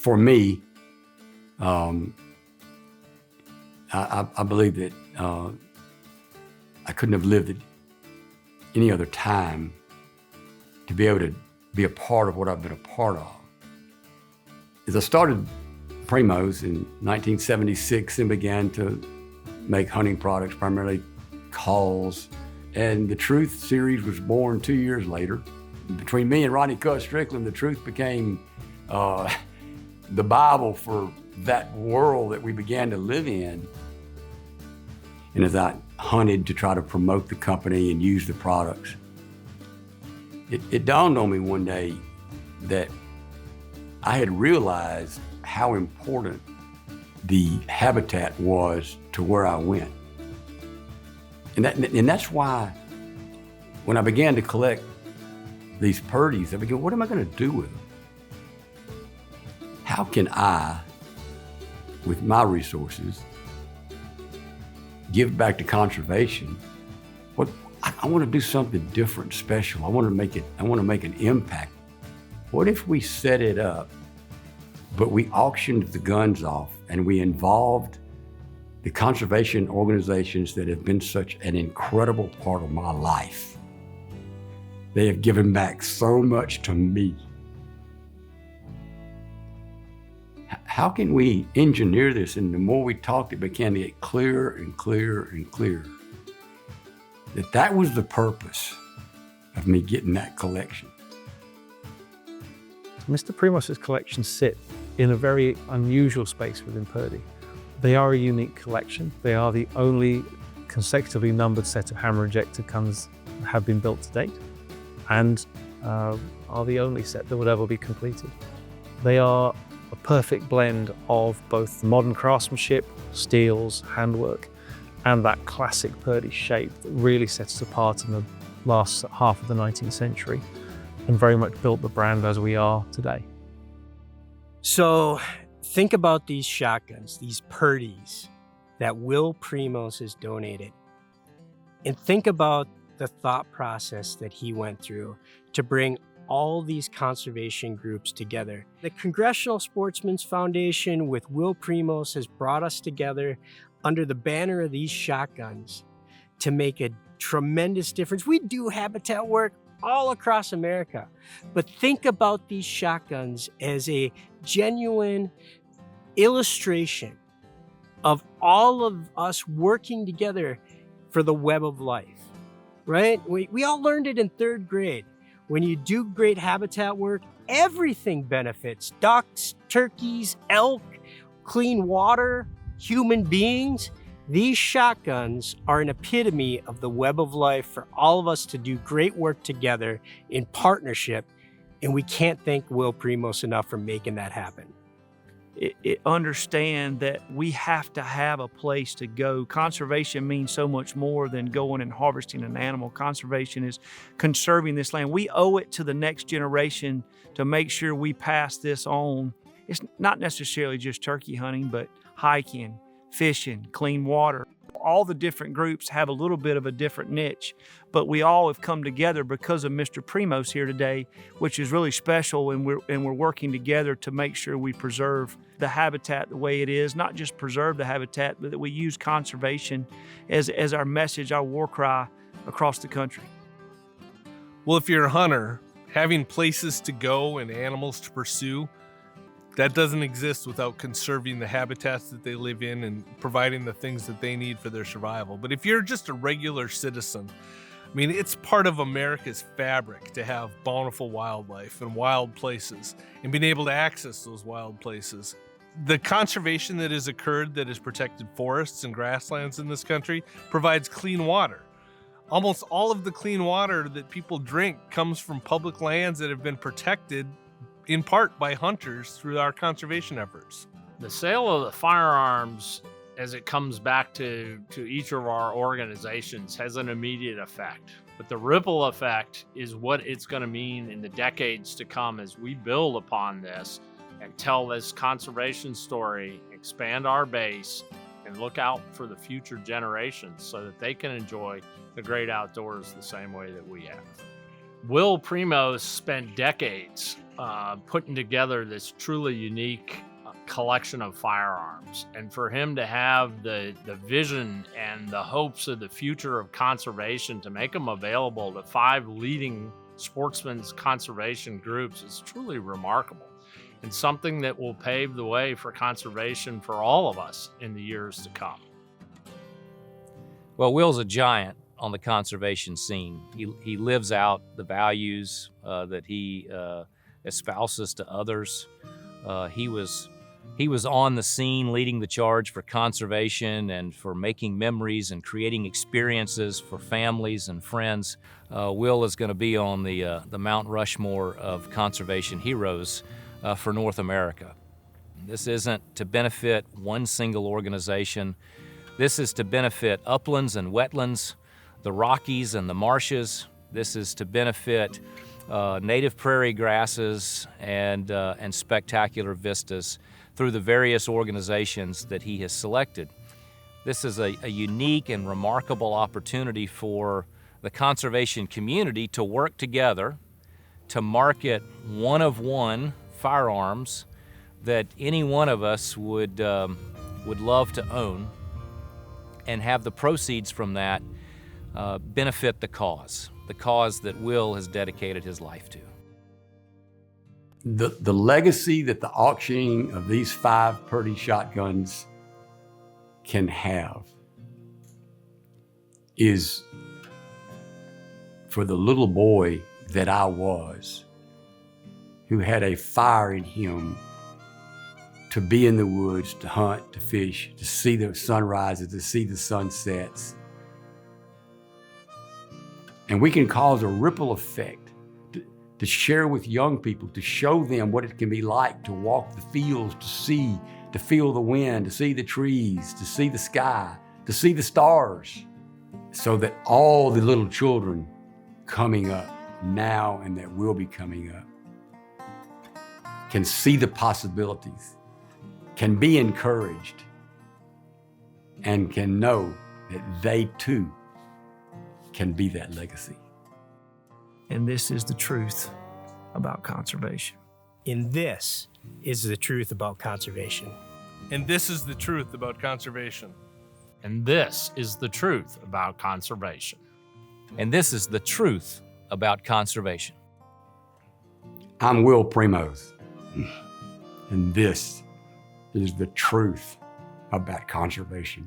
for me, I believe that I couldn't have lived at any other time to be able to be a part of what I've been a part of. As I started Primos in 1976 and began to make hunting products, primarily calls, and the Truth series was born 2 years later. Between me and Ronnie Cut Strickland, the Truth became the Bible for that world that we began to live in. And as I hunted to try to promote the company and use the products, it dawned on me one day that I had realized how important the habitat was to where I went. And that's why when I began to collect these Purdeys, I began, what am I going to do with them? How can I, with my resources, give back to conservation? I want to do something different, special. I want to make an impact. What if we set it up, but we auctioned the guns off and we involved the conservation organizations that have been such an incredible part of my life? They have given back so much to me. How can we engineer this? And the more we talked, it began to get clearer and clearer and clearer that was the purpose of me getting that collection. Mr. Primos's collections sit in a very unusual space within Purdey. They are a unique collection. They are the only consecutively numbered set of hammer ejector guns that have been built to date, and are the only set that would ever be completed. They are a perfect blend of both the modern craftsmanship, steels, handwork, and that classic Purdey shape that really sets us apart in the last half of the 19th century and very much built the brand as we are today. So think about these shotguns, these Purdeys that Will Primos has donated, and think about the thought process that he went through to bring all these conservation groups together. The Congressional Sportsmen's Foundation with Will Primos has brought us together under the banner of these shotguns to make a tremendous difference. We do habitat work all across America, but think about these shotguns as a genuine illustration of all of us working together for the web of life, right? We all learned it in 3rd grade. When you do great habitat work, everything benefits. Ducks, turkeys, elk, clean water, human beings. These shotguns are an epitome of the web of life for all of us to do great work together in partnership, and we can't thank Will Primos enough for making that happen. Understand that we have to have a place to go. Conservation means so much more than going and harvesting an animal. Conservation is conserving this land. We owe it to the next generation to make sure we pass this on. It's not necessarily just turkey hunting, but hiking, fishing, clean water. All the different groups have a little bit of a different niche, but we all have come together because of Mr. Primos here today, which is really special, and we're working together to make sure we preserve the habitat the way it is, not just preserve the habitat, but that we use conservation as our message, our war cry across the country. Well, if you're a hunter, having places to go and animals to pursue, that doesn't exist without conserving the habitats that they live in and providing the things that they need for their survival. But if you're just a regular citizen, I mean, it's part of America's fabric to have bountiful wildlife and wild places and being able to access those wild places. The conservation that has occurred, that has protected forests and grasslands in this country, provides clean water. Almost all of the clean water that people drink comes from public lands that have been protected in part by hunters through our conservation efforts. The sale of the firearms, as it comes back to each of our organizations, has an immediate effect. But the ripple effect is what it's going to mean in the decades to come as we build upon this and tell this conservation story, expand our base, and look out for the future generations so that they can enjoy the great outdoors the same way that we have. Will Primos spent decades putting together this truly unique collection of firearms, and for him to have the vision and the hopes of the future of conservation to make them available to 5 leading sportsmen's conservation groups is truly remarkable, and something that will pave the way for conservation for all of us in the years to come. Well, Will's a giant on the conservation scene. He lives out the values that he espouses to others. He was on the scene leading the charge for conservation and for making memories and creating experiences for families and friends. Will is going to be on the Mount Rushmore of conservation heroes for North America. This isn't to benefit one single organization. This is to benefit uplands and wetlands, the Rockies and the marshes. This is to benefit native prairie grasses and spectacular vistas through the various organizations that he has selected. This is a unique and remarkable opportunity for the conservation community to work together to market one-of-one firearms that any one of us would love to own, and have the proceeds from that benefit the cause that Will has dedicated his life to. The legacy that the auctioning of these 5 Purdey shotguns can have is for the little boy that I was, who had a fire in him to be in the woods, to hunt, to fish, to see the sunrises, to see the sunsets. And we can cause a ripple effect to share with young people, to show them what it can be like to walk the fields, to feel the wind, to see the trees, to see the sky, to see the stars, so that all the little children coming up now and that will be coming up can see the possibilities, can be encouraged, and can know that they too can be that legacy. And this is the truth about conservation. And this is the truth about conservation. And this is the truth about conservation. And this is the truth about conservation. And this is the truth about conservation. I'm Will Primos, and this is the truth about conservation.